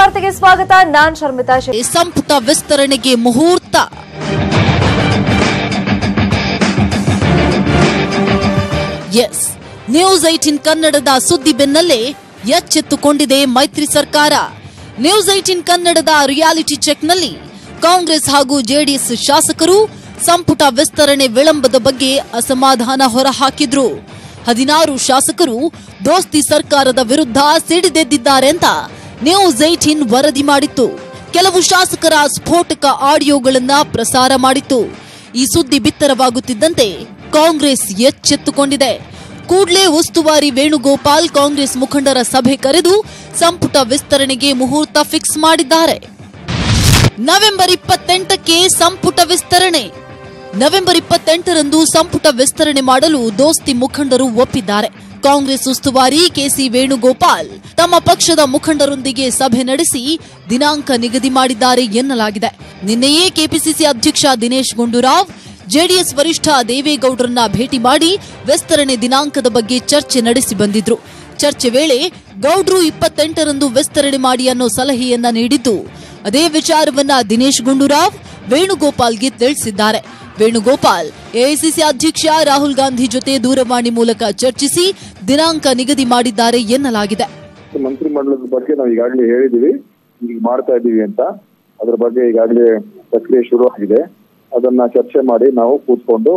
ವಾರ್ತೆಗೆ ಸ್ವಾಗತ. ನಾನ್ ಶರ್ಮಿತಾ. ಸಂಪುಟ ವಿಸ್ತರಣೆಗೆ ಮುಹೂರ್ತ. ಎಸ್, ನ್ಯೂಸ್ 18 ಕನ್ನಡದ ಸುದ್ದಿ ಬೆನ್ನಲ್ಲೇ ಎಚ್ಚೆತ್ತುಕೊಂಡಿದೆ ಮೈತ್ರಿ ಸರ್ಕಾರ. ನ್ಯೂಸ್ 18 ಕನ್ನಡದ ರಿಯಾಲಿಟಿ ಚೆಕ್ನಲ್ಲಿ ಕಾಂಗ್ರೆಸ್ ಹಾಗೂ ಜೆಡಿಎಸ್ ಶಾಸಕರು ಸಂಪುಟ ವಿಸ್ತರಣೆ ವಿಳಂಬದ ಬಗ್ಗೆ ಅಸಮಾಧಾನ ಹೊರಹಾಕಿದ್ರು. 16 ಶಾಸಕರು ದೋಸ್ತಿ ಸರ್ಕಾರದ ವಿರುದ್ಧ ಸಿಡಿದೆದ್ದಿದ್ದಾರೆ ಅಂತ ನ್ಯೂಸ್ 18 ವರದಿ ಮಾಡಿತ್ತು. ಕೆಲವು ಶಾಸಕರ ಸ್ಫೋಟಕ ಆಡಿಯೋಗಳನ್ನ ಪ್ರಸಾರ ಮಾಡಿತ್ತು. ಈ ಸುದ್ದಿ ಬಿತ್ತರವಾಗುತ್ತಿದ್ದಂತೆ ಕಾಂಗ್ರೆಸ್ ಎಚ್ಚೆತ್ತುಕೊಂಡಿದೆ. ಕೂಡಲೇ ಉಸ್ತುವಾರಿ ವೇಣುಗೋಪಾಲ್ ಕಾಂಗ್ರೆಸ್ ಮುಖಂಡರ ಸಭೆ ಕರೆದು ಸಂಪುಟ ವಿಸ್ತರಣೆಗೆ ಮುಹೂರ್ತ ಫಿಕ್ಸ್ ಮಾಡಿದ್ದಾರೆ. ನವೆಂಬರ್ 28ಕ್ಕೆ ಸಂಪುಟ ವಿಸ್ತರಣೆ. ನವೆಂಬರ್ 28ರಂದು ಸಂಪುಟ ವಿಸ್ತರಣೆ ಮಾಡಲು ದೋಸ್ತಿ ಮುಖಂಡರು ಒಪ್ಪಿದ್ದಾರೆ. ಕಾಂಗ್ರೆಸ್ ಉಸ್ತುವಾರಿ ಕೆಸಿ ವೇಣುಗೋಪಾಲ್ ತಮ್ಮ ಪಕ್ಷದ ಮುಖಂಡರೊಂದಿಗೆ ಸಭೆ ನಡೆಸಿ ದಿನಾಂಕ ನಿಗದಿ ಮಾಡಿದ್ದಾರೆ ಎನ್ನಲಾಗಿದೆ. ನಿನ್ನೆಯೇ ಕೆಪಿಸಿಸಿ ಅಧ್ಯಕ್ಷ ದಿನೇಶ್ ಗುಂಡೂರಾವ್ ಜೆಡಿಎಸ್ ವರಿಷ್ಠ ದೇವೇಗೌಡರನ್ನ ಭೇಟಿ ಮಾಡಿ ವಿಸ್ತರಣೆ ದಿನಾಂಕದ ಬಗ್ಗೆ ಚರ್ಚೆ ನಡೆಸಿ ಬಂದಿದ್ರು. ಚರ್ಚೆ ವೇಳೆ ಗೌಡ್ರು 28ರಂದು ವಿಸ್ತರಣೆ ಮಾಡಿ ಅನ್ನೋ ಸಲಹೆಯನ್ನ ನೀಡಿದ್ದು, ಅದೇ ವಿಚಾರವನ್ನ ದಿನೇಶ್ ಗುಂಡೂರಾವ್ ವೇಣುಗೋಪಾಲ್ಗೆ ತಿಳಿಸಿದ್ದಾರೆ. ವೇಣುಗೋಪಾಲ್ ಎಐಸಿಸಿ ಅಧ್ಯಕ್ಷ ರಾಹುಲ್ ಗಾಂಧಿ ಜೊತೆ ದೂರವಾಣಿ ಮೂಲಕ ಚರ್ಚಿಸಿ ದಿನಾಂಕ ನಿಗದಿ ಮಾಡಿದ್ದಾರೆ ಎನ್ನಲಾಗಿದೆ. ಮಂತ್ರಿಮಂಡಲದ ಬಗ್ಗೆ ನಾವು ಈಗಾಗಲೇ ಹೇಳಿದೀವಿ, ಈಗ ಮಾಡ್ತಾ ಇದ್ದೀವಿ ಅಂತ. ಅದರ ಬಗ್ಗೆ ಈಗಾಗಲೇ ಪ್ರಕ್ರಿಯೆ ಶುರು ಆಗಿದೆ. ಅದನ್ನ ಚರ್ಚೆ ಮಾಡಿ ನಾವು ಕೂತ್ಕೊಂಡು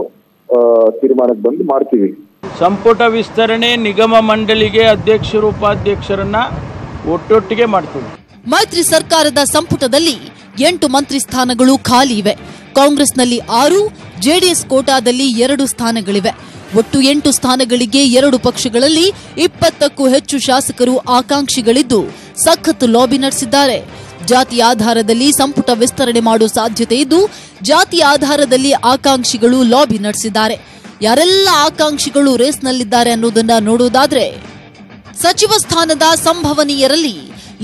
ತೀರ್ಮಾನಕ್ಕೆ ಬಂದು ಮಾಡ್ತೀವಿ. ಸಂಪುಟ ವಿಸ್ತರಣೆ ನಿಗಮ ಮಂಡಳಿಗೆ ಅಧ್ಯಕ್ಷರು ಉಪಾಧ್ಯಕ್ಷರನ್ನ ಒಟ್ಟೊಟ್ಟಿಗೆ ಮಾಡ್ತೀವಿ. ಮೈತ್ರಿ ಸರ್ಕಾರದ ಸಂಪುಟದಲ್ಲಿ 8 ಮಂತ್ರಿ ಸ್ಥಾನಗಳು ಖಾಲಿ ಇವೆ. ಕಾಂಗ್ರೆಸ್ನಲ್ಲಿ 6, ಜೆಡಿಎಸ್ ಕೋಟಾದಲ್ಲಿ 2 ಸ್ಥಾನಗಳಿವೆ. ಒಟ್ಟು 8 ಸ್ಥಾನಗಳಿಗೆ 2 ಪಕ್ಷಗಳಲ್ಲಿ 20ಕ್ಕೂ ಹೆಚ್ಚು ಶಾಸಕರು ಆಕಾಂಕ್ಷಿಗಳಿದ್ದು ಸಖತ್ ಲಾಬಿ ನಡೆಸಿದ್ದಾರೆ. ಜಾತಿ ಆಧಾರದಲ್ಲಿ ಸಂಪುಟ ವಿಸ್ತರಣೆ ಮಾಡುವ ಸಾಧ್ಯತೆ ಇದ್ದು, ಜಾತಿ ಆಧಾರದಲ್ಲಿ ಆಕಾಂಕ್ಷಿಗಳು ಲಾಬಿ ನಡೆಸಿದ್ದಾರೆ. ಯಾರೆಲ್ಲ ಆಕಾಂಕ್ಷಿಗಳು ರೇಸ್ನಲ್ಲಿದ್ದಾರೆ ಅನ್ನೋದನ್ನ ನೋಡೋದಾದ್ರೆ, ಸಚಿವ ಸ್ಥಾನದ ಸಂಭವನೀಯರಲ್ಲಿ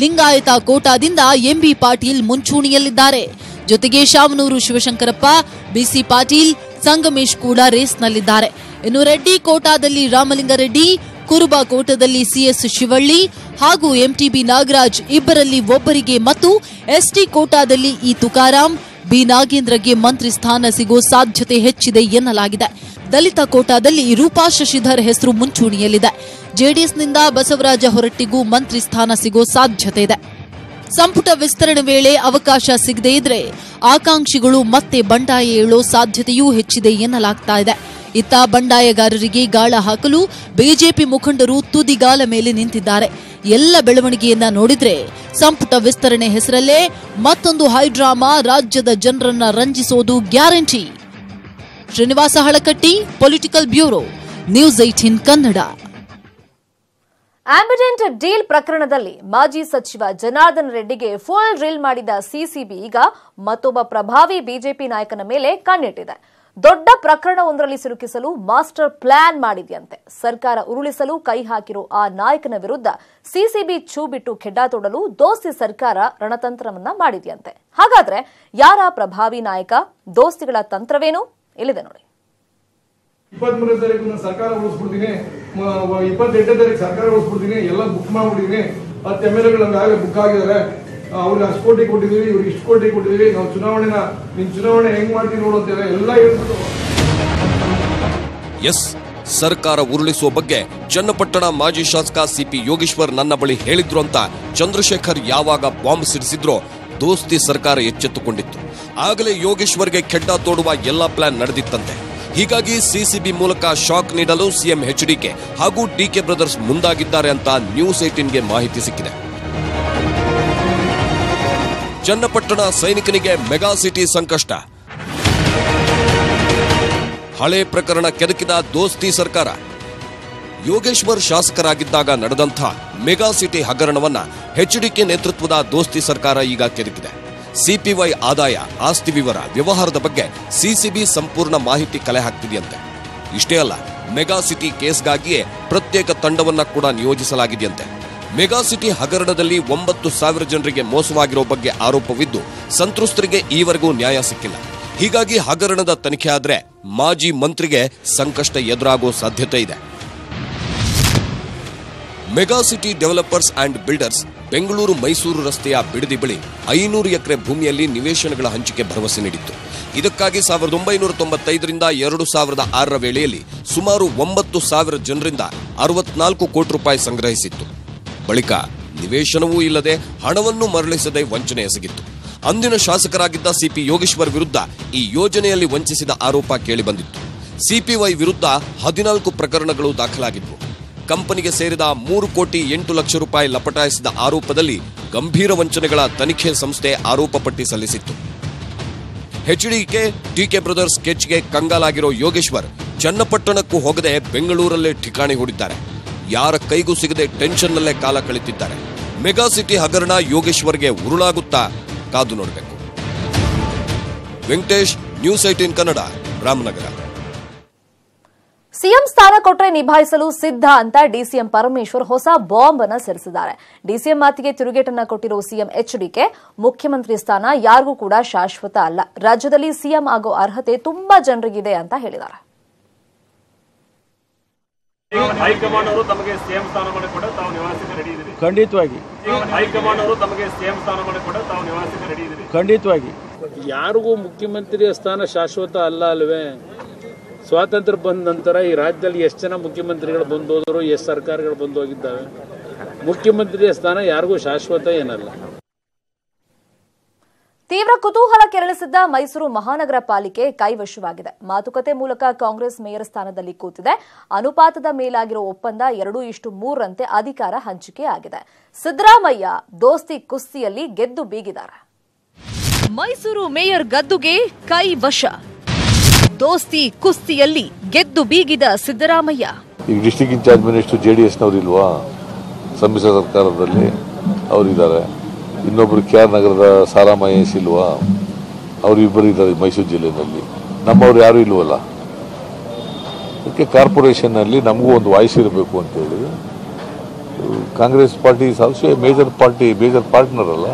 ಲಿಂಗಾಯತ ಕೋಟಾದಿಂದ ಎಂಬಿ ಪಾಟೀಲ್ ಮುಂಚೂಣಿಯಲ್ಲಿದ್ದಾರೆ. ಜೊತೆಗೆ ಶಾಮನೂರು ಶಿವಶಂಕರಪ್ಪ, ಬಿಸಿ ಪಾಟೀಲ್, ಸಂಗಮೇಶ್ ಕೂಡ ರೇಸ್ನಲ್ಲಿದ್ದಾರೆ. ಇನ್ನು ರೆಡ್ಡಿ ಕೋಟಾದಲ್ಲಿ ರಾಮಲಿಂಗಾರೆಡ್ಡಿ, ಕುರುಬ ಕೋಟಾದಲ್ಲಿ ಸಿಎಸ್ ಶಿವಳ್ಳಿ ಹಾಗೂ ಎಂಟಿಬಿ ನಾಗರಾಜ್ ಇಬ್ಬರಲ್ಲಿ ಒಬ್ಬರಿಗೆ ಮತ್ತು ಎಸ್ಟಿ ಕೋಟಾದಲ್ಲಿ ಇ ತುಕಾರಾಂ, ಬಿ ನಾಗೇಂದ್ರಗೆ ಮಂತ್ರಿ ಸ್ಥಾನ ಸಿಗೋ ಸಾಧ್ಯತೆ ಹೆಚ್ಚಿದೆ ಎನ್ನಲಾಗಿದೆ. ದಲಿತ ಕೋಟಾದಲ್ಲಿ ರೂಪಾ ಶಶಿಧರ್ ಹೆಸರು ಮುಂಚೂಣಿಯಲ್ಲಿದೆ. ಜೆಡಿಎಸ್ನಿಂದ ಬಸವರಾಜ ಹೊರಟ್ಟಿಗೂ ಮಂತ್ರಿ ಸ್ಥಾನ ಸಿಗೋ ಸಾಧ್ಯತೆ ಇದೆ. ಸಂಪುಟ ವಿಸ್ತರಣೆ ವೇಳೆ ಅವಕಾಶ ಸಿಗದೇ ಇದ್ರೆ ಆಕಾಂಕ್ಷಿಗಳು ಮತ್ತೆ ಬಂಡಾಯ ಏಳೋ ಸಾಧ್ಯತೆಯೂ ಹೆಚ್ಚಿದೆ ಎನ್ನಲಾಗ್ತಾ ಇದೆ. ಇತ್ತ ಬಂಡಾಯಗಾರರಿಗೆ ಗಾಳ ಹಾಕಲು ಬಿಜೆಪಿ ಮುಖಂಡರು ತುದಿಗಾಲ ಮೇಲೆ ನಿಂತಿದ್ದಾರೆ. ಎಲ್ಲ ಬೆಳವಣಿಗೆಯನ್ನ ನೋಡಿದ್ರೆ ಸಂಪುಟ ವಿಸ್ತರಣೆ ಹೆಸರಲ್ಲೇ ಮತ್ತೊಂದು ಹೈಡ್ರಾಮಾ ರಾಜ್ಯದ ಜನರನ್ನ ರಂಜಿಸೋದು guarantee. Srinivas Halakatti, political bureau, news 18 Kannada. Ambidant deal ಪ್ರಕರಣದಲ್ಲಿ ಮಾಜಿ ಸಚಿವ ಜನಾರ್ದನ್ ರೆಡ್ಡಿಗೆ ಫುಲ್ ಡ್ರಿಲ್ ಮಾಡಿದ ಸಿಸಿಬಿ ಈಗ ಮತ್ತೊಬ್ಬ ಪ್ರಭಾವಿ ಬಿಜೆಪಿ ನಾಯಕನ ಮೇಲೆ ಕಣ್ಣಿಟ್ಟಿದೆ. ದೊಡ್ಡ ಪ್ರಕರಣವೊಂದರಲ್ಲಿ ಸಿಲುಕಿಸಲು ಮಾಸ್ಟರ್ ಪ್ಲಾನ್ ಮಾಡಿದೆಯಂತೆ. ಸರ್ಕಾರ ಉರುಳಿಸಲು ಕೈ ಹಾಕಿರೋ ಆ ನಾಯಕನ ವಿರುದ್ಧ ಸಿಸಿಬಿ ಛೂ ಬಿಟ್ಟು ಖೆಡ್ಡಾ ತೊಡಲು ದೋಸ್ತಿ ಸರ್ಕಾರ ರಣತಂತ್ರವನ್ನ ಮಾಡಿದೆಯಂತೆ. ಹಾಗಾದ್ರೆ ಯಾರ ಪ್ರಭಾವಿ ನಾಯಕ? ದೋಸ್ತಿಗಳ ತಂತ್ರವೇನು? ಇಲ್ಲಿದೆ ನೋಡಿ. 23ನೇ ತಾರೀಕು ಸರ್ಕಾರ ಉಳಿಸ್ಬಿಡ್ತೀನಿ, 28ನೇ ತಾರೀಕು ಸರ್ಕಾರ ಉಳಿಸ್ಬಿಡ್ತೀನಿ, ಎಲ್ಲ ಬುಕ್ ಮಾಡ್ಬಿಟ್ಟಿದೀನಿ. 10 MLAಗಳು ನಮ್ಗೆ ಬುಕ್ ಆಗಿದ್ದಾರೆ. ಅವ್ರಿಗೆ ಅಷ್ಟು ಕೋಟಿ ಕೊಟ್ಟಿದೀವಿ, ಇವ್ರಿಗೆ ಇಷ್ಟು ಕೋಟಿ ಕೊಟ್ಟಿದೀವಿ, ನಾವು ಚುನಾವಣೆ ಹೆಂಗ್ ಮಾಡ್ತೀವಿ ನೋಡು ಅಂತೇಳಿ ಎಲ್ಲ ಹೇಳ್ಬಿಟ್ಟು. ಎಸ್, ಸರ್ಕಾರ ಉರುಳಿಸುವ ಬಗ್ಗೆ ಚನ್ನಪಟ್ಟಣ ಮಾಜಿ ಶಾಸಕ ಸಿಪಿ ಯೋಗೇಶ್ವರ್ ನನ್ನ ಬಳಿ ಹೇಳಿದ್ರು ಅಂತ ಚಂದ್ರಶೇಖರ್ ಯಾವಾಗ ಬಾಂಬ್ ಸಿಡಿಸಿದ್ರೋ ದೋಸ್ತಿ ಸರ್ಕಾರ ಎಚ್ಚೆತ್ತುಕೊಂಡಿತ್ತು. ಆಗಲೇ ಯೋಗೇಶ್ವರ್ಗೆ ಖೆಡ್ಡಾ ತೋಡುವ ಎಲ್ಲಾ ಪ್ಲಾನ್ ನಡೆದಿತ್ತಂತೆ. ಹೀಗಾಗಿ ಸಿಸಿಬಿ ಮೂಲಕ ಶಾಕ್ ನೀಡಲು ಸಿಎಂ ಎಚ್ಡಿಕೆ ಹಾಗೂ ಡಿಕೆ ಬ್ರದರ್ಸ್ ಮುಂದಾಗಿದ್ದಾರೆ ಅಂತ ನ್ಯೂಸ್ 18ಗೆ ಮಾಹಿತಿ ಸಿಕ್ಕಿದೆ. ಚನ್ನಪಟ್ಟಣ ಸೈನಿಕನಿಗೆ ಮೆಗಾ ಸಿಟಿ ಸಂಕಷ್ಟ. ಹಳೆ ಪ್ರಕರಣ ಕೆದಕಿದ ದೋಸ್ತಿ ಸರ್ಕಾರ. ಯೋಗೇಶ್ವರ್ ಶಾಸಕರಾಗಿದ್ದಾಗ ನಡೆದಂಥ ಮೆಗಾ ಸಿಟಿ ಹಗರಣವನ್ನ ಎಚ್ಡಿಕೆ ನೇತೃತ್ವದ ದೋಸ್ತಿ ಸರ್ಕಾರ ಈಗ ಕೆದಕಿದೆ. ಸಿಪಿವೈ ಆದಾಯ, ಆಸ್ತಿ ವಿವರ, ವ್ಯವಹಾರದ ಬಗ್ಗೆ ಸಿಸಿಬಿ ಸಂಪೂರ್ಣ ಮಾಹಿತಿ ಕಲೆ ಹಾಕ್ತಿದೆಯಂತೆ. ಇಷ್ಟೇ ಅಲ್ಲ, ಮೆಗಾ ಸಿಟಿ ಕೇಸ್ಗಾಗಿಯೇ ಪ್ರತ್ಯೇಕ ತಂಡವನ್ನ ಕೂಡ ನಿಯೋಜಿಸಲಾಗಿದೆಯಂತೆ. ಮೆಗಾ ಸಿಟಿ ಹಗರಣದಲ್ಲಿ 9,000 ಜನರಿಗೆ ಮೋಸವಾಗಿರೋ ಬಗ್ಗೆ ಆರೋಪವಿದ್ದು ಸಂತ್ರಸ್ತರಿಗೆ ಈವರೆಗೂ ನ್ಯಾಯ ಸಿಕ್ಕಿಲ್ಲ. ಹೀಗಾಗಿ ಹಗರಣದ ತನಿಖೆ ಆದ್ರೆ ಮಾಜಿ ಮಂತ್ರಿಗೆ ಸಂಕಷ್ಟ ಎದುರಾಗೋ ಸಾಧ್ಯತೆ ಇದೆ. Mega city developers and builders Bengaluru Mysuru ರಸ್ತೆಯ ಬಿಡದಿ ಬಳಿ 500 ಎಕರೆ ಭೂಮಿಯಲ್ಲಿ ನಿವೇಶನಗಳ ಹಂಚಿಕೆ ಭರವಸೆ ನೀಡಿತ್ತು. ಇದಕ್ಕಾಗಿ 1995ರಿಂದ 2006ರ ವೇಳೆಯಲ್ಲಿ ಸುಮಾರು 9,000 ಜನರಿಂದ 64 ಕೋಟಿ ರೂಪಾಯಿ ಸಂಗ್ರಹಿಸಿತ್ತು. ಬಳಿಕ ನಿವೇಶನವೂ ಇಲ್ಲದೆ ಹಣವನ್ನು ಮರಳಿಸದೆ ವಂಚನೆ ಎಸಗಿತ್ತು. ಅಂದಿನ ಶಾಸಕರಾಗಿದ್ದ ಸಿಪಿ ಯೋಗೇಶ್ವರ್ ವಿರುದ್ಧ ಈ ಯೋಜನೆಯಲ್ಲಿ ವಂಚಿಸಿದ ಆರೋಪ ಕೇಳಿಬಂದಿತ್ತು. ಸಿಪಿವೈ ವಿರುದ್ಧ 14 ಪ್ರಕರಣಗಳು ದಾಖಲಾಗಿದ್ವು. ಕಂಪನಿಗೆ ಸೇರಿದ 3 ಕೋಟಿ 8 ಲಕ್ಷ ರೂಪಾಯಿ ಲಪಟಾಯಿಸಿದ ಆರೋಪದಲ್ಲಿ ಗಂಭೀರ ವಂಚನೆಗಳ ತನಿಖೆ ಸಂಸ್ಥೆ ಆರೋಪ ಪಟ್ಟಿ ಸಲ್ಲಿಸಿತ್ತು. ಎಚ್ಡಿಕೆ ಡಿಕೆ ಬ್ರದರ್ಸ್ ಸ್ಕೆಚ್ಗೆ ಕಂಗಾಲಾಗಿರೋ ಯೋಗೇಶ್ವರ್ ಚನ್ನಪಟ್ಟಣಕ್ಕೂ ಹೋಗದೆ ಬೆಂಗಳೂರಲ್ಲೇ ಠಿಕಾಣಿ ಹೂಡಿದ್ದಾರೆ. ಯಾರ ಕೈಗೂ ಸಿಗದೆ ಟೆನ್ಷನ್ನಲ್ಲೇ ಕಾಲ ಕಳೆದಿದ್ದಾರೆ. ಮೆಗಾ ಸಿಟಿ ಹಗರಣ ಯೋಗೇಶ್ವರ್ಗೆ ಉರುಳಾಗುತ್ತಾ ಕಾದು ನೋಡಬೇಕು. ವೆಂಕಟೇಶ್, ನ್ಯೂಸ್ 18 ಕನ್ನಡ, ರಾಮನಗರ. ಸಿಎಂ ಸ್ಥಾನ ಕೊಟ್ರೆ ನಿಭಾಯಿಸಲು ಸಿದ್ಧ ಅಂತ ಡಿಸಿಎಂ ಪರಮೇಶ್ವರ್ ಹೊಸ ಬಾಂಬ್ ಅನ್ನು ಸಿಡಿಸಿದ್ದಾರೆ. ಡಿಸಿಎಂ ಮಾತಿಗೆ ತಿರುಗೇಟನ್ನ ಕೊಟ್ಟಿರೋ ಸಿಎಂ ಎಚ್ಡಿಕೆ, ಮುಖ್ಯಮಂತ್ರಿ ಸ್ಥಾನ ಯಾರಿಗೂ ಕೂಡ ಶಾಶ್ವತ ಅಲ್ಲ, ರಾಜ್ಯದಲ್ಲಿ ಸಿಎಂ ಆಗೋ ಅರ್ಹತೆ ತುಂಬಾ ಜನರಿಗಿದೆ ಅಂತ ಹೇಳಿದ್ದಾರೆ. ಹೈಕಮಾಂಡ್ ಅವರು ತಮಗೆ ಸಿಎಂ ಸ್ಥಾನವನ್ನು ಕೂಡ ತಾವು ನಿವಾಸಕ್ಕೆ ರೆಡಿ ಇದ್ದೀರಿ? ಖಂಡಿತವಾಗಿ. ಹೈಕಮಾಂಡ್ ಅವರು ತಮಗೆ ಸಿಎಂ ಸ್ಥಾನವನ್ನು ಕೂಡ ತಾವು ನಿವಾಸಕ್ಕೆ ರೆಡಿ ಇದ್ದೀರಿ? ಖಂಡಿತವಾಗಿ. ಯಾರಿಗೂ ಮುಖ್ಯಮಂತ್ರಿಯ ಸ್ಥಾನ ಶಾಶ್ವತ ಅಲ್ಲ ಅಲ್ವೇ? ಸ್ವಾತಂತ್ರ್ಯ ಬಂದ ನಂತರ ಈ ರಾಜ್ಯದಲ್ಲಿ ಎಷ್ಟು ಜನ ಮುಖ್ಯಮಂತ್ರಿಗಳು ಬಂದು ಹೋದರು, ಎಷ್ಟು ಸರ್ಕಾರಗಳು ಬಂದು ಹೋಗಿದ್ದಾವೆ. ಮುಖ್ಯಮಂತ್ರಿಯ ಸ್ಥಾನ ಯಾರಿಗೂ ಶಾಶ್ವತ ಏನಲ್ಲ. ತೀವ್ರ ಕುತೂಹಲ ಕೆರಳಿಸಿದ್ದ ಮೈಸೂರು ಮಹಾನಗರ ಪಾಲಿಕೆ ಕೈವಶವಾಗಿದೆ. ಮಾತುಕತೆ ಮೂಲಕ ಕಾಂಗ್ರೆಸ್ ಮೇಯರ್ ಸ್ಥಾನದಲ್ಲಿ ಕೂತಿದೆ. ಅನುಪಾತದ ಮೇಲಾಗಿರೋ ಒಪ್ಪಂದ 2:3ರಂತೆ ಅಧಿಕಾರ ಹಂಚಿಕೆ ಆಗಿದೆ. ಸಿದ್ದರಾಮಯ್ಯ ದೋಸ್ತಿ ಕುಸ್ತಿಯಲ್ಲಿ ಗೆದ್ದು ಬೀಗಿದ್ದಾರೆ. ಮೈಸೂರು ಮೇಯರ್ ಗದ್ದುಗೆ ಕೈ ವಶ. ದೋಸ್ತಿ ಕುಸ್ತಿಯಲ್ಲಿ ಗೆದ್ದು ಬೀಗಿದ ಸಿದ್ದರಾಮಯ್ಯ. ಈಗ ಡಿಸ್ಟ್ರಿಕ್ಟ್ ಇನ್ಚಾರ್ಜ್ ಮಿನಿಸ್ಟರ್ JDSನವರು ಇಲ್ವಾ? ಸಮ್ಮಿಶ್ರ ಸರ್ಕಾರದಲ್ಲಿ ಅವರಿದ್ದಾರೆ. ಇನ್ನೊಬ್ರು KR ನಗರದ ಸಾರಾ ಮಹೇಶ್ ಇಲ್ವಾ? ಅವರು ಇಬ್ಬರು ಇದ್ದಾರೆ ಮೈಸೂರು ಜಿಲ್ಲೆಯಲ್ಲಿ. ನಮ್ಮವ್ರು ಯಾರು ಇಲ್ವಲ್ಲ. ಅದಕ್ಕೆ ಕಾರ್ಪೊರೇಷನ್ನಲ್ಲಿ ನಮಗೂ ಒಂದು ವಾಯ್ಸ್ ಇರಬೇಕು ಅಂತೇಳಿ Congress party is also major partner ಅಲ್ಲ.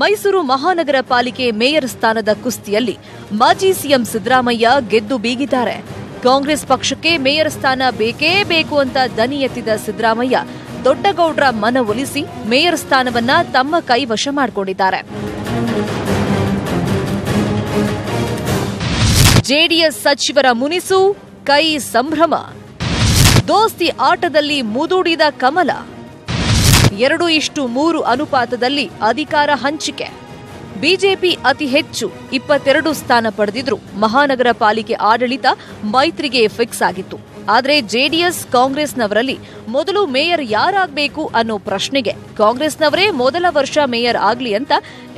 ಮೈಸೂರು ಮಹಾನಗರ ಪಾಲಿಕೆ ಮೇಯರ್ ಸ್ಥಾನದ ಕುಸ್ತಿಯಲ್ಲಿ ಮಾಜಿ ಸಿಎಂ ಸಿದ್ದರಾಮಯ್ಯ ಗೆದ್ದು ಬೀಗಿದ್ದಾರೆ. ಕಾಂಗ್ರೆಸ್ ಪಕ್ಷಕ್ಕೆ ಮೇಯರ್ ಸ್ಥಾನ ಬೇಕೇ ಬೇಕು ಅಂತ ದನಿ ಎತ್ತಿದ ಸಿದ್ದರಾಮಯ್ಯ ದೊಡ್ಡಗೌಡ್ರ ಮನವೊಲಿಸಿ ಮೇಯರ್ ಸ್ಥಾನವನ್ನ ತಮ್ಮ ಕೈವಶ ಮಾಡಿಕೊಂಡಿದ್ದಾರೆ. ಜೆಡಿಎಸ್ ಸಚಿವರ ಮುನಿಸು, ಕೈ ಸಂಭ್ರಮ. ದೋಸ್ತಿ ಆಟದಲ್ಲಿ ಮುದುಡಿದ ಕಮಲ. 2:3 ಅನುಪಾತದಲ್ಲಿ ಅಧಿಕಾರ ಹಂಚಿಕೆ. ಬಿಜೆಪಿ ಅತಿ ಹೆಚ್ಚು 22 ಸ್ಥಾನ ಪಡೆದಿದ್ರು ಮಹಾನಗರ ಪಾಲಿಕೆ ಆಡಳಿತ ಮೈತ್ರಿಗೆ ಫಿಕ್ಸ್ ಆಗಿತ್ತು. ಆದರೆ ಜೆಡಿಎಸ್ ಕಾಂಗ್ರೆಸ್ನವರಲ್ಲಿ ಮೊದಲು ಮೇಯರ್ ಯಾರಾಗಬೇಕು ಅನ್ನೋ ಪ್ರಶ್ನೆಗೆ ಕಾಂಗ್ರೆಸ್ನವರೇ ಮೊದಲ ವರ್ಷ ಮೇಯರ್ ಆಗ್ಲಿ ಅಂತ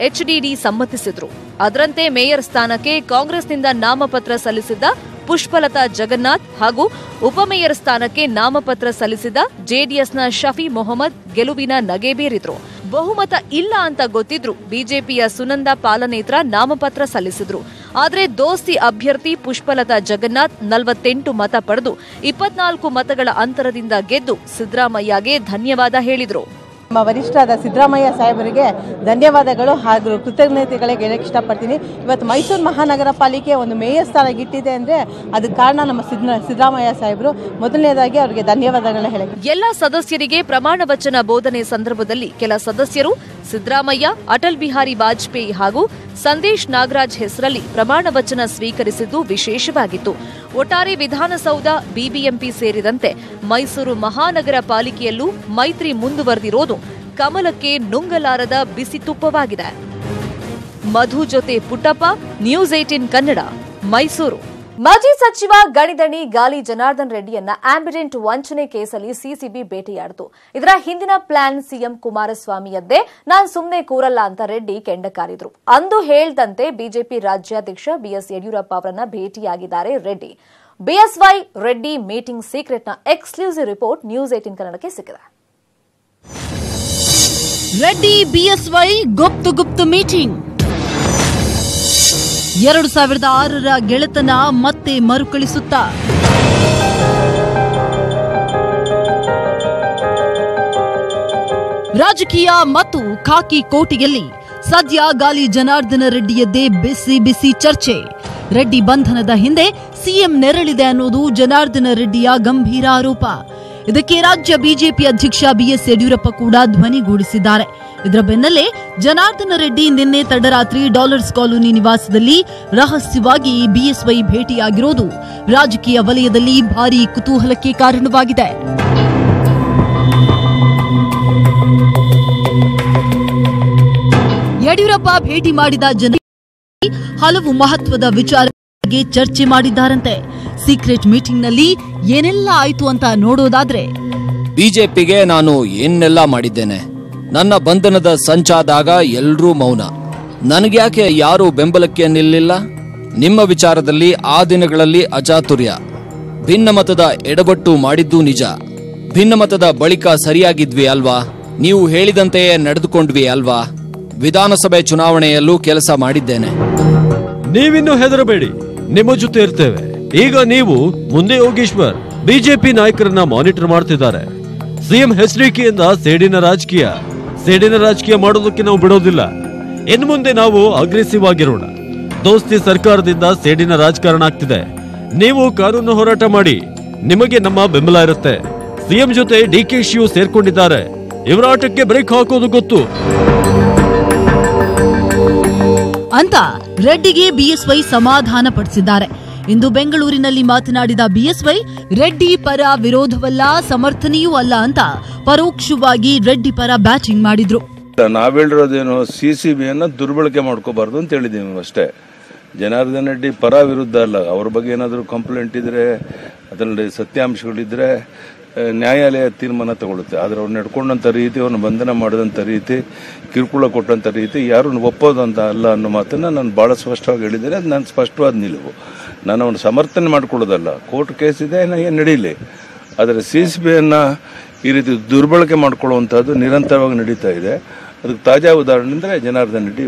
ಎಚ್ಡಿಡಿ ಸಮ್ಮತಿಸಿದ್ರು. ಅದರಂತೆ ಮೇಯರ್ ಸ್ಥಾನಕ್ಕೆ ಕಾಂಗ್ರೆಸ್ನಿಂದ ನಾಮಪತ್ರ ಸಲ್ಲಿಸಿದ್ದ ಪುಷ್ಪಲತಾ ಜಗನ್ನಾಥ್ ಹಾಗೂ ಉಪಮೇಯರ್ ಸ್ಥಾನಕ್ಕೆ ನಾಮಪತ್ರ ಸಲ್ಲಿಸಿದ ಜೆಡಿಎಸ್ನ ಶಫಿ ಮೊಹಮ್ಮದ್ ಗೆಲುವಿನ ನಗೆ ಬೀರಿದ್ರು. ಬಹುಮತ ಇಲ್ಲ ಅಂತ ಗೊತ್ತಿದ್ರು ಬಿಜೆಪಿಯ ಸುನಂದ ಪಾಲನೇತ್ರ ನಾಮಪತ್ರ ಸಲ್ಲಿಸಿದ್ರು. ಆದರೆ ದೋಸ್ತಿ ಅಭ್ಯರ್ಥಿ ಪುಷ್ಪಲತಾ ಜಗನ್ನಾಥ್ 48 ಮತ ಪಡೆದು 24 ಮತಗಳ ಅಂತರದಿಂದ ಗೆದ್ದು ಸಿದ್ದರಾಮಯ್ಯಗೆ ಧನ್ಯವಾದ ಹೇಳಿದ್ರು. ನಮ್ಮ ವರಿಷ್ಠರಾದ ಸಿದ್ದರಾಮಯ್ಯ ಸಾಹೇಬರಿಗೆ ಧನ್ಯವಾದಗಳು ಹಾಗೂ ಕೃತಜ್ಞತೆಗಳಿಗೆ ಹೇಳಕ್ಕೆ ಇಷ್ಟಪಡ್ತೀನಿ. ಇವತ್ತು ಮೈಸೂರು ಮಹಾನಗರ ಪಾಲಿಕೆ ಒಂದು ಮೇಯರ್ ಸ್ಥಾನ ಇಟ್ಟಿದೆ ಅಂದ್ರೆ ಅದಕ್ಕೆ ಕಾರಣ ನಮ್ಮ ಸಿದ್ದರಾಮಯ್ಯ ಸಾಹೇಬರು. ಮೊದಲನೇದಾಗಿ ಅವರಿಗೆ ಧನ್ಯವಾದಗಳನ್ನ ಹೇಳಕ್ಕೆ. ಎಲ್ಲ ಸದಸ್ಯರಿಗೆ ಪ್ರಮಾಣ ವಚನ ಬೋಧನೆ ಸಂದರ್ಭದಲ್ಲಿ ಕೆಲ ಸದಸ್ಯರು ಸಿದ್ದರಾಮಯ್ಯ, ಅಟಲ್ ಬಿಹಾರಿ ವಾಜಪೇಯಿ ಹಾಗೂ ಸಂದೇಶ್ ನಾಗರಾಜ್ ಹೆಸರಲ್ಲಿ ಪ್ರಮಾಣ ವಚನ ಸ್ವೀಕರಿಸಿದ್ದು ವಿಶೇಷವಾಗಿತ್ತು. ಒಟ್ಟಾರೆ ವಿಧಾನಸೌಧ, ಬಿಬಿಎಂಪಿ ಸೇರಿದಂತೆ ಮೈಸೂರು ಮಹಾನಗರ ಪಾಲಿಕೆಯಲ್ಲೂ ಮೈತ್ರಿ ಮುಂದುವರೆದಿರೋದು ಕಮಲಕ್ಕೆ ನುಂಗಲಾರದ ಬಿಸಿ ತುಪ್ಪವಾಗಿದೆ. ಮಧು ಜೊತೆ ಪುಟ್ಟಪ್ಪ, ನ್ಯೂಸ್ 18 ಕನ್ನಡ, ಮೈಸೂರು. ಮಾಜಿ ಸಚಿವ ಗಣಿದಣಿ ಗಾಲಿ ಜನಾರ್ದನ್ ರೆಡ್ಡಿಯನ್ನ ಆಂಬಿಡೆಂಟ್ ವಂಚನೆ ಕೇಸಲ್ಲಿ ಸಿಸಿಬಿ ಭೇಟಿಯಾಡಿತು. ಇದರ ಹಿಂದಿನ ಪ್ಲಾನ್ ಸಿಎಂ ಕುಮಾರಸ್ವಾಮಿಯದ್ದೇ, ನಾನ್ ಸುಮ್ಮನೆ ಕೂರಲ್ಲ ಅಂತ ರೆಡ್ಡಿ ಕೆಂಡಕಾರಿದ್ರು. ಅಂದು ಹೇಳ್ದಂತೆ ಬಿಜೆಪಿ ರಾಜ್ಯಾಧ್ಯಕ್ಷ ಬಿಎಸ್ ಯಡಿಯೂರಪ್ಪ ಅವರನ್ನ ಭೇಟಿಯಾಗಿದ್ದಾರೆ ರೆಡ್ಡಿ. ಬಿಎಸ್ವೈ ರೆಡ್ಡಿ ಮೀಟಿಂಗ್ ಸೀಕ್ರೆಟ್ನ ಎಕ್ಸ್ಕ್ಲೂಸಿವ್ ರಿಪೋರ್ಟ್ ನ್ಯೂಸ್ 18 ಕನ್ನಡಕ್ಕೆ ಸಿಕ್ಕಿದೆ. ರೆಡ್ಡಿ ಬಿಎಸ್ವೈ ಗುಪ್ತ ಮೀಟಿಂಗ್. 2006ರ ಗೆಳೆತನ ಮತ್ತೆ ಮರುಕಳಿಸುತ್ತಾ ರಾಜಕೀಯ ಮತ್ತು ಖಾಕಿ ಕೋಟೆಯಲ್ಲಿ ಸದ್ಯ ಗಾಲಿ ಜನಾರ್ದನ ರೆಡ್ಡಿಯದ್ದೇ ಬಿಸಿ ಚರ್ಚೆ. ರೆಡ್ಡಿ ಬಂಧನದ ಹಿಂದೆ ಸಿಎಂ ನೆರಳಿದೆ ಅನ್ನೋದು ಜನಾರ್ದನ ರೆಡ್ಡಿಯ ಗಂಭೀರ ಆರೋಪ. ಇದಕ್ಕೆ ರಾಜ್ಯ ಬಿಜೆಪಿ ಅಧ್ಯಕ್ಷ ಬಿಎಸ್ ಯಡಿಯೂರಪ್ಪ ಕೂಡ ಧ್ವನಿಗೂಡಿಸಿದ್ದಾರೆ. ಇದರ ಬೆನ್ನಲ್ಲೇ ಜನಾರ್ದನ ರೆಡ್ಡಿ ನಿನ್ನೆ ತಡರಾತ್ರಿ ಡಾಲರ್ಸ್ ಕಾಲೋನಿ ನಿವಾಸದಲ್ಲಿ ರಹಸ್ಯವಾಗಿ ಬಿಎಸ್ವೈ ಭೇಟಿಯಾಗಿರೋದು ರಾಜಕೀಯ ವಲಯದಲ್ಲಿ ಭಾರೀ ಕುತೂಹಲಕ್ಕೆ ಕಾರಣವಾಗಿದೆ. ಯಡಿಯೂರಪ್ಪ ಭೇಟಿ ಮಾಡಿದ ಜನ ಹಲವು ಮಹತ್ವದ ವಿಚಾರ ಬಗ್ಗೆ ಚರ್ಚೆ ಮಾಡಿದ್ದಾರಂತೆ. ಸೀಕ್ರೆಟ್ ಮೀಟಿಂಗ್ನಲ್ಲಿ ಏನೆಲ್ಲ ಆಯ್ತು ಅಂತ ನೋಡೋದಾದ್ರೆ, ಬಿಜೆಪಿಗೆ ನಾನು ಏನೆಲ್ಲ ಮಾಡಿದ್ದೇನೆ, ನನ್ನ ಬಂಧನದ ಸಂಚಾದಾಗ ಎಲ್ಲರೂ ಮೌನ, ನನಗ್ಯಾಕೆ ಯಾರೂ ಬೆಂಬಲಕ್ಕೆ ನಿಲ್ಲಿಲ್ಲ, ನಿಮ್ಮ ವಿಚಾರದಲ್ಲಿ ಆ ದಿನಗಳಲ್ಲಿ ಅಚಾತುರ್ಯ, ಭಿನ್ನಮತದ ಎಡವಟ್ಟು ಮಾಡಿದ್ದು ನಿಜ, ಭಿನ್ನಮತದ ಬಳಿಕ ಸರಿಯಾಗಿದ್ವಿ ಅಲ್ವಾ, ನೀವು ಹೇಳಿದಂತೆಯೇ ನಡೆದುಕೊಂಡ್ವಿ ಅಲ್ವಾ, ವಿಧಾನಸಭೆ ಚುನಾವಣೆಯಲ್ಲೂ ಕೆಲಸ ಮಾಡಿದ್ದೇನೆ. ನೀವಿನ್ನೂ ಹೆದರಬೇಡಿ, ನಿಮ್ಮ ಜೊತೆ ಇರ್ತೇವೆ. ಈಗ ನೀವು ಮುಂದೆ ಯೋಗೇಶ್ವರ್ ಬಿಜೆಪಿ ನಾಯಕರನ್ನ ಮಾನಿಟರ್ ಮಾಡ್ತಿದ್ದಾರೆ. ಸಿಎಂ ಎಚ್ಡಿಕೆಯಿಂದ ಸೇಡಿನ ರಾಜಕೀಯ ಮಾಡೋದಕ್ಕೆ ನಾವು ಬಿಡೋದಿಲ್ಲ. ಇನ್ನು ಮುಂದೆ ನಾವು ಅಗ್ರೆಸಿವ್ ಆಗಿರೋಣ. ದೋಸ್ತಿ ಸರ್ಕಾರದಿಂದ ಸೇಡಿನ ರಾಜಕಾರಣ ಆಗ್ತಿದೆ. ನೀವು ಕಾನೂನು ಹೋರಾಟ ಮಾಡಿ, ನಿಮಗೆ ನಮ್ಮ ಬೆಂಬಲ ಇರುತ್ತೆ. ಸಿಎಂ ಜೊತೆ ಡಿಕೆಶಿಯು ಸೇರ್ಕೊಂಡಿದ್ದಾರೆ. ಇವರ ಆಟಕ್ಕೆ ಬ್ರೇಕ್ ಹಾಕೋದು ಗೊತ್ತು ಅಂತ ರೆಡ್ಡಿಗೆ ಬಿಎಸ್ವೈ ಸಮಾಧಾನ ಪಡಿಸಿದ್ದಾರೆ. ಇಂದು ಬೆಂಗಳೂರಿನಲ್ಲಿ ಮಾತನಾಡಿದ ಬಿಎಸ್ವೈ, ರೆಡ್ಡಿ ಪರ ವಿರೋಧವಲ್ಲ, ಸಮರ್ಥನೆಯೂ ಅಲ್ಲ ಅಂತ ಪರೋಕ್ಷವಾಗಿ ರೆಡ್ಡಿ ಪರ ಬ್ಯಾಟಿಂಗ್ ಮಾಡಿದ್ರು. ನಾವೇಳಿರೋದೇನು, ಸಿಸಿಬಿಯನ್ನ ದುರ್ಬಳಕೆ ಮಾಡ್ಕೋಬಾರ್ದು ಅಂತ ಹೇಳಿದೀವಿ ಅಷ್ಟೇ. ಜನಾರ್ದನ ರೆಡ್ಡಿ ಪರ ವಿರುದ್ಧ ಅಲ್ಲ. ಅವ್ರ ಬಗ್ಗೆ ಏನಾದರೂ ಕಂಪ್ಲೇಂಟ್ ಇದ್ರೆ, ಅದರಲ್ಲಿ ಸತ್ಯಾಂಶಗಳಿದ್ರೆ ನ್ಯಾಯಾಲಯ ತೀರ್ಮಾನ ತಗೊಳುತ್ತೆ. ಆದರೆ ಅವ್ರು ನಡ್ಕೊಂಡಂಥ ರೀತಿ, ಅವ್ರನ್ನ ಬಂಧನ ಮಾಡಿದಂಥ ರೀತಿ, ಕಿರುಕುಳ ಕೊಟ್ಟಂಥ ರೀತಿ ಯಾರನ್ನು ಒಪ್ಪೋದಂತ ಅಲ್ಲ ಅನ್ನೋ ಮಾತನ್ನು ನಾನು ಭಾಳ ಸ್ಪಷ್ಟವಾಗಿ ಹೇಳಿದ್ದೇನೆ. ಅದು ನನ್ನ ಸ್ಪಷ್ಟವಾದ ನಿಲುವು. ನಾನು ಅವನು ಸಮರ್ಥನೆ ಮಾಡ್ಕೊಳ್ಳೋದಲ್ಲ. ಕೋರ್ಟ್ ಕೇಸ್ ಇದೆ, ಏನು ನಡೀಲಿ. ಆದರೆ ಸಿಸಿಬಿಯನ್ನು ಈ ರೀತಿ ದುರ್ಬಳಕೆ ಮಾಡ್ಕೊಳ್ಳುವಂಥದ್ದು ನಿರಂತರವಾಗಿ ನಡೀತಾ ಇದೆ. ಅದಕ್ಕೆ ತಾಜಾ ಉದಾಹರಣೆ ಅಂದರೆ ಜನಾರ್ದನ ರೆಡ್ಡಿ.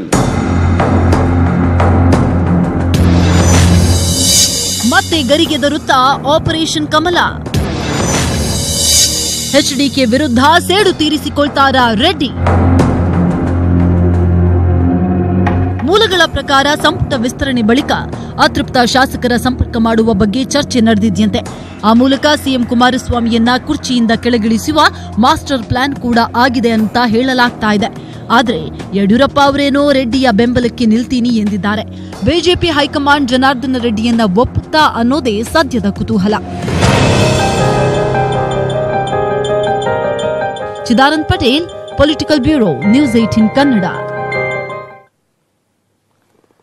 ಮತ್ತೆ ಗರಿಗೆದರುತ್ತಾ ಆಪರೇಷನ್ ಕಮಲ. ಎಚ್ಡಿಕೆ ವಿರುದ್ಧ ಸೇಡು ತೀರಿಸಿಕೊಳ್ತಾರ ರೆಡ್ಡಿ. ಮೂಲಗಳ ಪ್ರಕಾರ ಸಂಪುಟ ವಿಸ್ತರಣೆ ಬಳಿಕ ಅತೃಪ್ತ ಶಾಸಕರ ಸಂಪರ್ಕ ಮಾಡುವ ಬಗ್ಗೆ ಚರ್ಚೆ ನಡೆದಿದ್ಯಂತೆ. ಆ ಮೂಲಕ ಸಿಎಂ ಕುಮಾರಸ್ವಾಮಿಯನ್ನ ಕುರ್ಚಿಯಿಂದ ಕೆಳಗಿಳಿಸುವ ಮಾಸ್ಟರ್ ಪ್ಲಾನ್ ಕೂಡ ಆಗಿದೆ ಅಂತ ಹೇಳಲಾಗ್ತಾ ಇದೆ. ಆದರೆ ಯಡಿಯೂರಪ್ಪ ಅವರೇನೋ ರೆಡ್ಡಿಯ ಬೆಂಬಲಕ್ಕೆ ನಿಲ್ತೀನಿ ಎಂದಿದ್ದಾರೆ. ಬಿಜೆಪಿ ಹೈಕಮಾಂಡ್ ಜನಾರ್ದನ ರೆಡ್ಡಿಯನ್ನ ಒಪ್ಪುತ್ತಾ ಅನ್ನೋದೇ ಸದ್ಯದ ಕುತೂಹಲ. Chidanand Patel, political bureau, news 18 Kannada.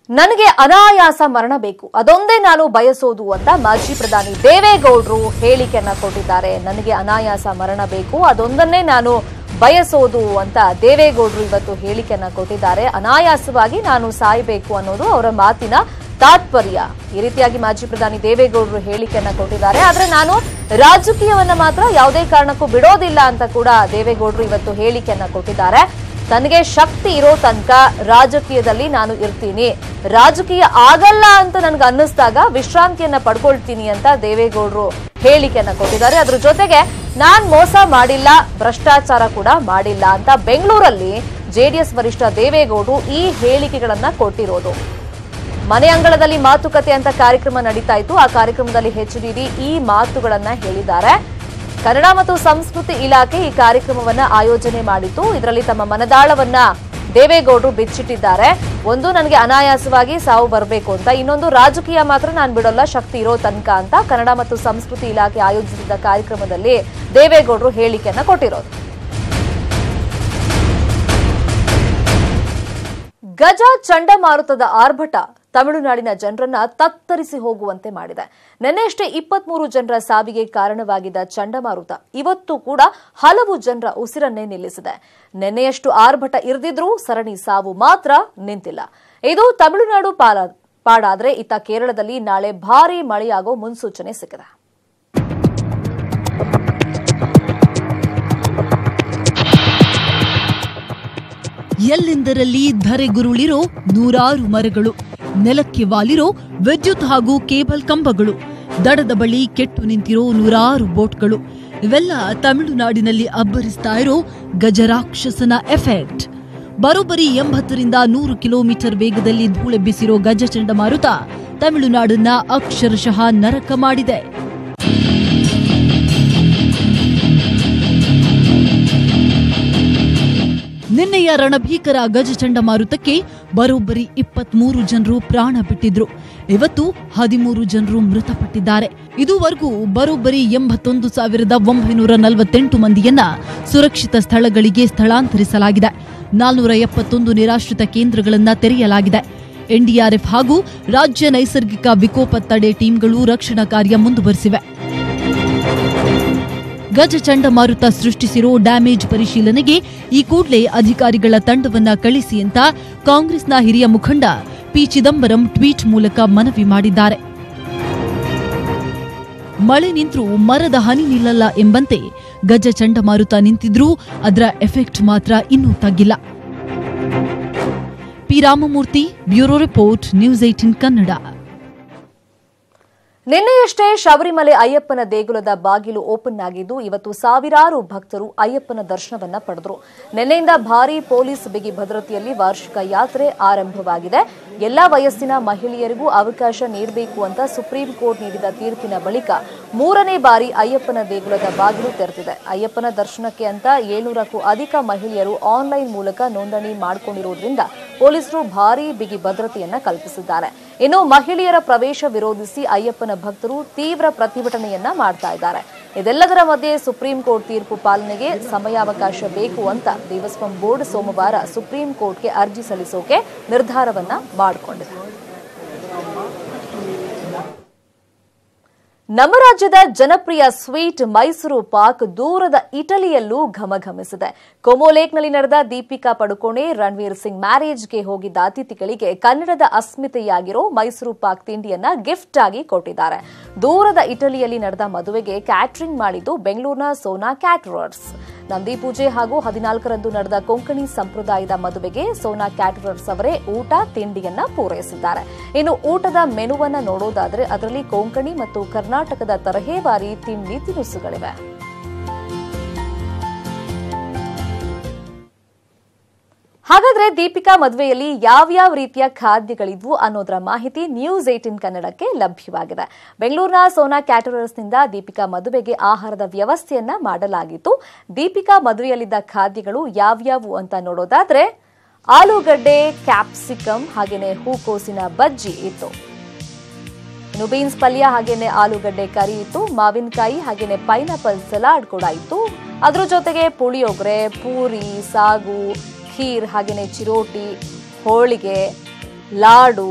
ನನಗೆ ಅನಾಯಾಸ ಮರಣ ಬೇಕು, ಅದೊಂದೇ ನಾನು ಬಯಸೋದು ಅಂತ ಮಾಜಿ ಪ್ರಧಾನಿ ದೇವೇಗೌಡರು ಹೇಳಿಕೆಯನ್ನ ಕೊಟ್ಟಿದ್ದಾರೆ. ನನಗೆ ಅನಾಯಾಸ ಮರಣ ಬೇಕು, ಅದೊಂದನ್ನೇ ನಾನು ಬಯಸೋದು ಅಂತ ದೇವೇಗೌಡರು ಇವತ್ತು ಹೇಳಿಕೆಯನ್ನ ಕೊಟ್ಟಿದ್ದಾರೆ. ಅನಾಯಾಸವಾಗಿ ನಾನು ಸಾಯಬೇಕು ಅನ್ನೋದು ಅವರ ಮಾತಿನ ತಾತ್ಪರ್ಯ. ಈ ರೀತಿಯಾಗಿ ಮಾಜಿ ಪ್ರಧಾನಿ ದೇವೇಗೌಡರು ಹೇಳಿಕೆಯನ್ನ ಕೊಟ್ಟಿದ್ದಾರೆ. ಆದ್ರೆ ನಾನು ರಾಜಕೀಯವನ್ನ ಮಾತ್ರ ಯಾವುದೇ ಕಾರಣಕ್ಕೂ ಬಿಡೋದಿಲ್ಲ ಅಂತ ಕೂಡ ದೇವೇಗೌಡರು ಇವತ್ತು ಹೇಳಿಕೆಯನ್ನ ಕೊಟ್ಟಿದ್ದಾರೆ. ತನಗೆ ಶಕ್ತಿ ಇರೋ ತನಕ ರಾಜಕೀಯದಲ್ಲಿ ನಾನು ಇರ್ತೀನಿ, ರಾಜಕೀಯ ಆಗಲ್ಲ ಅಂತ ನನಗೆ ಅನ್ನಿಸ್ದಾಗ ವಿಶ್ರಾಂತಿಯನ್ನ ಪಡ್ಕೊಳ್ತೀನಿ ಅಂತ ದೇವೇಗೌಡರು ಹೇಳಿಕೆಯನ್ನ ಕೊಟ್ಟಿದ್ದಾರೆ. ಅದ್ರ ಜೊತೆಗೆ ನಾನ್ ಮೋಸ ಮಾಡಿಲ್ಲ, ಭ್ರಷ್ಟಾಚಾರ ಕೂಡ ಮಾಡಿಲ್ಲ ಅಂತ ಬೆಂಗಳೂರಲ್ಲಿ ಜೆಡಿಎಸ್ ವರಿಷ್ಠ ದೇವೇಗೌಡರು ಈ ಹೇಳಿಕೆಗಳನ್ನ ಕೊಟ್ಟಿರೋದು. ಮನೆ ಅಂಗಳದಲ್ಲಿ ಮಾತುಕತೆ ಅಂತ ಕಾರ್ಯಕ್ರಮ ನಡೀತಾ ಇತ್ತು. ಆ ಕಾರ್ಯಕ್ರಮದಲ್ಲಿ ಎಚ್ಡಿಡಿ ಈ ಮಾತುಗಳನ್ನ ಹೇಳಿದ್ದಾರೆ. ಕನ್ನಡ ಮತ್ತು ಸಂಸ್ಕೃತಿ ಇಲಾಖೆ ಈ ಕಾರ್ಯಕ್ರಮವನ್ನ ಆಯೋಜನೆ ಮಾಡಿತ್ತು. ಇದರಲ್ಲಿ ತಮ್ಮ ಮನದಾಳವನ್ನ ದೇವೇಗೌಡರು ಬಿಚ್ಚಿಟ್ಟಿದ್ದಾರೆ. ಒಂದು, ನನಗೆ ಅನಾಯಾಸವಾಗಿ ಸಾವು ಬರಬೇಕು ಅಂತ, ಇನ್ನೊಂದು, ರಾಜಕೀಯ ಮಾತ್ರ ನಾನು ಬಿಡೋಲ್ಲ, ಶಕ್ತಿ ಇರೋ ತನಕ ಅಂತ ಕನ್ನಡ ಮತ್ತು ಸಂಸ್ಕೃತಿ ಇಲಾಖೆ ಆಯೋಜಿಸಿದ್ದ ಕಾರ್ಯಕ್ರಮದಲ್ಲಿ ದೇವೇಗೌಡರು ಹೇಳಿಕೆಯನ್ನ ಕೊಟ್ಟಿರೋದು. ಗಜ ಚಂಡಮಾರುತದ ಆರ್ಭಟ ತಮಿಳುನಾಡಿನ ಜನರನ್ನ ತತ್ತರಿಸಿ ಹೋಗುವಂತೆ ಮಾಡಿದೆ. ನಿನ್ನೆಯಷ್ಟೇ 23 ಜನರ ಸಾವಿಗೆ ಕಾರಣವಾಗಿದ್ದ ಚಂಡಮಾರುತ ಇವತ್ತು ಕೂಡ ಹಲವು ಜನರ ಉಸಿರನ್ನೇ ನಿಲ್ಲಿಸಿದೆ. ನಿನ್ನೆಯಷ್ಟು ಆರ್ಭಟ ಇರದಿದ್ರೂ ಸರಣಿ ಸಾವು ಮಾತ್ರ ನಿಂತಿಲ್ಲ. ಇದು ತಮಿಳುನಾಡು ಪಾಡಾದ್ರೆ ಇತ್ತ ಕೇರಳದಲ್ಲಿ ನಾಳೆ ಭಾರೀ ಮಳೆಯಾಗೋ ಮುನ್ಸೂಚನೆ ಸಿಕ್ಕಿದೆ. ಎಲ್ಲೆಂದರಲ್ಲಿ ಧರೆಗುರುಳಿರೋ ನೂರಾರು ಮರಗಳು, ನೆಲಕ್ಕೆ ವಾಲಿರೋ ವಿದ್ಯುತ್ ಹಾಗೂ ಕೇಬಲ್ ಕಂಬಗಳು, ದಡದ ಬಳಿ ಕೆಟ್ಟು ನಿಂತಿರೋ ನೂರಾರು ಬೋಟ್ಗಳು, ಇವೆಲ್ಲ ತಮಿಳುನಾಡಿನಲ್ಲಿ ಅಬ್ಬರಿಸ್ತಾ ಇರೋ ಗಜರಾಕ್ಷಸನ ಎಫೆಕ್ಟ್. ಬರೋಬ್ಬರಿ 80 ರಿಂದ 100 ಕಿಲೋಮೀಟರ್ ವೇಗದಲ್ಲಿ ಧೂಳೆಬ್ಬಿಸಿರೋ ಗಜ ಚಂಡಮಾರುತ ತಮಿಳುನಾಡನ್ನ ಅಕ್ಷರಶಃ ನರಕ ಮಾಡಿದೆ. ನಿನ್ನೆಯ ರಣಭೀಕರ ಗಜ ಚಂಡಮಾರುತಕ್ಕೆ ಬರೋಬ್ಬರಿ 23 ಜನರು ಪ್ರಾಣ ಬಿಟ್ಟಿದ್ರು. ಇವತ್ತು 13 ಜನರು ಮೃತಪಟ್ಟಿದ್ದಾರೆ. ಇದುವರೆಗೂ ಬರೋಬ್ಬರಿ 81,948 ಮಂದಿಯನ್ನ ಸುರಕ್ಷಿತ ಸ್ಥಳಗಳಿಗೆ ಸ್ಥಳಾಂತರಿಸಲಾಗಿದೆ. 471 ನಿರಾಶ್ರಿತ ಕೇಂದ್ರಗಳನ್ನು ತೆರೆಯಲಾಗಿದೆ. ಎನ್ಡಿಆರ್ಎಫ್ ಹಾಗೂ ರಾಜ್ಯ ನೈಸರ್ಗಿಕ ವಿಕೋಪ ತಡೆ ಟೀಮ್ಗಳು ರಕ್ಷಣಾ ಕಾರ್ಯ ಮುಂದುವರೆಸಿವೆ. ಗಜ ಚಂಡಮಾರುತ ಸೃಷ್ಟಿಸಿರೋ ಡ್ಯಾಮೇಜ್ ಪರಿಶೀಲನೆಗೆ ಈ ಕೂಡಲೇ ಅಧಿಕಾರಿಗಳ ತಂಡವನ್ನ ಕಳಿಸಿ ಅಂತ ಕಾಂಗ್ರೆಸ್ನ ಹಿರಿಯ ಮುಖಂಡ ಪಿ ಚಿದಂಬರಂ ಟ್ವೀಟ್ ಮೂಲಕ ಮನವಿ ಮಾಡಿದ್ದಾರೆ. ಮಳೆ ನಿಂತರೂ ಮರದ ಹನಿ ನಿಲ್ಲಲ್ಲ ಎಂಬಂತೆ ಗಜ ಚಂಡಮಾರುತ ನಿಂತಿದ್ರೂ ಅದರ ಎಫೆಕ್ಟ್ ಮಾತ್ರ ಇನ್ನೂ ತಗ್ಗಿಲ್ಲ. P Ramamurthy, bureau report, news 18 Kannada. ನಿನ್ನೆಯಷ್ಟೇ ಶಬರಿಮಲೆ ಅಯ್ಯಪ್ಪನ ದೇಗುಲದ ಬಾಗಿಲು ಓಪನ್ ಆಗಿದ್ದು ಇವತ್ತು ಸಾವಿರಾರು ಭಕ್ತರು ಅಯ್ಯಪ್ಪನ ದರ್ಶನವನ್ನ ಪಡೆದರು. ನಿನ್ನೆಯಿಂದ ಭಾರೀ ಪೊಲೀಸ್ ಬಿಗಿ ಭದ್ರತೆಯಲ್ಲಿ ವಾರ್ಷಿಕ ಯಾತ್ರೆ ಆರಂಭವಾಗಿದೆ. ಎಲ್ಲಾ ವಯಸ್ಸಿನ ಮಹಿಳೆಯರಿಗೂ ಅವಕಾಶ ನೀಡಬೇಕು ಅಂತ ಸುಪ್ರೀಂ ಕೋರ್ಟ್ ನೀಡಿದ ತೀರ್ಪಿನ ಬಳಿಕ 3ನೇ ಬಾರಿ ಅಯ್ಯಪ್ಪನ ದೇಗುಲದ ಬಾಗಿಲು ತೆರೆದಿದೆ. ಅಯ್ಯಪ್ಪನ ದರ್ಶನಕ್ಕೆ ಅಂತ 700ಕ್ಕೂ ಅಧಿಕ ಮಹಿಳೆಯರು ಆನ್ಲೈನ್ ಮೂಲಕ ನೋಂದಣಿ ಮಾಡಿಕೊಂಡಿರುವುದರಿಂದ ಪೊಲೀಸರು ಭಾರೀ ಬಿಗಿ ಭದ್ರತೆಯನ್ನ ಕಲ್ಪಿಸಿದ್ದಾರೆ. ಇನ್ನು ಮಹಿಳೆಯರ ಪ್ರವೇಶ ವಿರೋಧಿಸಿ ಅಯ್ಯಪ್ಪನ ಭಕ್ತರು ತೀವ್ರ ಪ್ರತಿಭಟನೆಯನ್ನ ಮಾಡ್ತಾ ಇದ್ದಾರೆ. ಇದೆಲ್ಲದರ ಮಧ್ಯೆ ಸುಪ್ರೀಂ ಕೋರ್ಟ್ ತೀರ್ಪು ಪಾಲನೆಗೆ ಸಮಯಾವಕಾಶ ಬೇಕು ಅಂತ ದೇವಸ್ವಂ ಬೋರ್ಡ್ ಸೋಮವಾರ ಸುಪ್ರೀಂ ಕೋರ್ಟ್ಗೆ ಅರ್ಜಿ ಸಲ್ಲಿಸೋಕೆ ನಿರ್ಧಾರವನ್ನ ಮಾಡಿಕೊಂಡಿದೆ. ನಮ್ಮ ರಾಜ್ಯದ ಜನಪ್ರಿಯ ಸ್ವೀಟ್ ಮೈಸೂರು ಪಾಕ್ ದೂರದ ಇಟಲಿಯಲ್ಲೂ ಘಮಘಮಿಸಿದೆ. ಕೊಮೋಲೇಕ್ನಲ್ಲಿ ನಡೆದ ದೀಪಿಕಾ ಪಡುಕೋಣೆ ರಣವೀರ್ ಸಿಂಗ್ ಮ್ಯಾರೇಜ್ಗೆ ಹೋಗಿದ್ದ ಅತಿಥಿಗಳಿಗೆ ಕನ್ನಡದ ಅಸ್ಮಿತೆಯಾಗಿರೋ ಮೈಸೂರು ಪಾಕ್ ತಿಂಡಿಯನ್ನ ಗಿಫ್ಟ್ ಆಗಿ ಕೊಟ್ಟಿದ್ದಾರೆ. ದೂರದ ಇಟಲಿಯಲ್ಲಿ ನಡೆದ ಮದುವೆಗೆ ಕ್ಯಾಟರಿಂಗ್ ಮಾಡಿದ್ದು ಬೆಂಗಳೂರಿನ ಸೋನಾ ಕ್ಯಾಟರರ್ಸ್. ನಂದಿ ಪೂಜೆ ಹಾಗೂ 14ರಂದು ನಡೆದ ಕೊಂಕಣಿ ಸಂಪ್ರದಾಯದ ಮದುವೆಗೆ ಸೋನಾ ಕ್ಯಾಟರರ್ಸ್ ಅವರೇ ಊಟ ತಿಂಡಿಯನ್ನ ಪೂರೈಸಿದ್ದಾರೆ. ಇನ್ನು ಊಟದ ಮೆನುವನ್ನ ನೋಡೋದಾದ್ರೆ ಅದರಲ್ಲಿ ಕೊಂಕಣಿ ಮತ್ತು ಕರ್ನಾಟಕದ ತರಹೇವಾರಿ ತಿಂಡಿ ತಿನಿಸುಗಳಿವೆ. ಹಾಗಾದ್ರೆ ದೀಪಿಕಾ ಮದುವೆಯಲ್ಲಿ ಯಾವ್ಯಾವ ರೀತಿಯ ಖಾದ್ಯಗಳಿದ್ವು ಅನ್ನೋದರ ಮಾಹಿತಿ ನ್ಯೂಸ್ 18 ಕನ್ನಡಕ್ಕೆ ಲಭ್ಯವಾಗಿದೆ. ಬೆಂಗಳೂರಿನ ಸೋನಾ ಕ್ಯಾಟರರ್ಸ್ನಿಂದ ದೀಪಿಕಾ ಮದುವೆಗೆ ಆಹಾರದ ವ್ಯವಸ್ಥೆಯನ್ನ ಮಾಡಲಾಗಿತ್ತು. ದೀಪಿಕಾ ಮದುವೆಯಲ್ಲಿದ್ದ ಖಾದ್ಯಗಳು ಯಾವ್ಯಾವು ಅಂತ ನೋಡೋದಾದ್ರೆ ಆಲೂಗಡ್ಡೆ, ಕ್ಯಾಪ್ಸಿಕಮ್ ಹಾಗೇನೆ ಹೂಕೋಸಿನ ಬಜ್ಜಿ ಇತ್ತು. ಇನ್ನು ಬೀನ್ಸ್ ಪಲ್ಯ ಹಾಗೇನೆ ಆಲೂಗಡ್ಡೆ ಕರಿ ಇತ್ತು. ಮಾವಿನಕಾಯಿ ಹಾಗೇನೆ ಪೈನಾಪಲ್ ಸಲಾಡ್ ಕೂಡ ಇತ್ತು. ಅದ್ರ ಜೊತೆಗೆ ಪುಳಿಯೋಗರೆ, ಪೂರಿ, ಸಾಗು, ಖೀರ್ ಹಾಗೇನೆ ಚಿರೋಟಿ, ಹೋಳಿಗೆ, ಲಾಡು,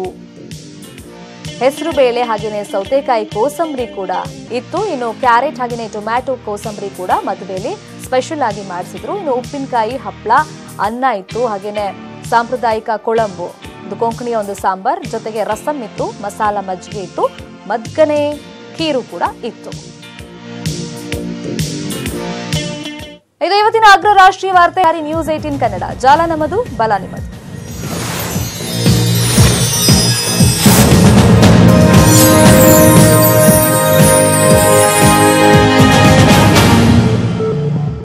ಹೆಸರುಬೇಳೆ ಹಾಗೇನೆ ಸೌತೆಕಾಯಿ ಕೋಸಂಬರಿ ಕೂಡ ಇತ್ತು. ಇನ್ನು ಕ್ಯಾರೆಟ್ ಹಾಗೇನೆ ಟೊಮ್ಯಾಟೊ ಕೋಸಂಬರಿ ಕೂಡ ಮದುವೆಯಲ್ಲಿ ಸ್ಪೆಷಲ್ ಆಗಿ ಮಾಡಿಸಿದ್ರು. ಇನ್ನು ಉಪ್ಪಿನಕಾಯಿ, ಹಪ್ಪಳ, ಅನ್ನ ಇತ್ತು. ಹಾಗೇನೆ ಸಾಂಪ್ರದಾಯಿಕ ಕೊಳಂಬು, ಕೊಂಕಣಿಯ ಒಂದು ಸಾಂಬಾರ್, ಜೊತೆಗೆ ರಸಂ ಇತ್ತು, ಮಸಾಲಾ ಮಜ್ಜಿಗೆ ಇತ್ತು, ಮದ್ಗನೆ ಖೀರು ಕೂಡ ಇತ್ತು. ಇದು ಇವತ್ತಿನ ಅಗ್ರ ರಾಷ್ಟ್ರೀಯ ವಾರ್ತೆ. ನ್ಯೂಸ್ 18 ಕನ್ನಡ, ಜಾಲ ನಮ್ಮದು, ಬಲ ನಿಮ್ಮದು.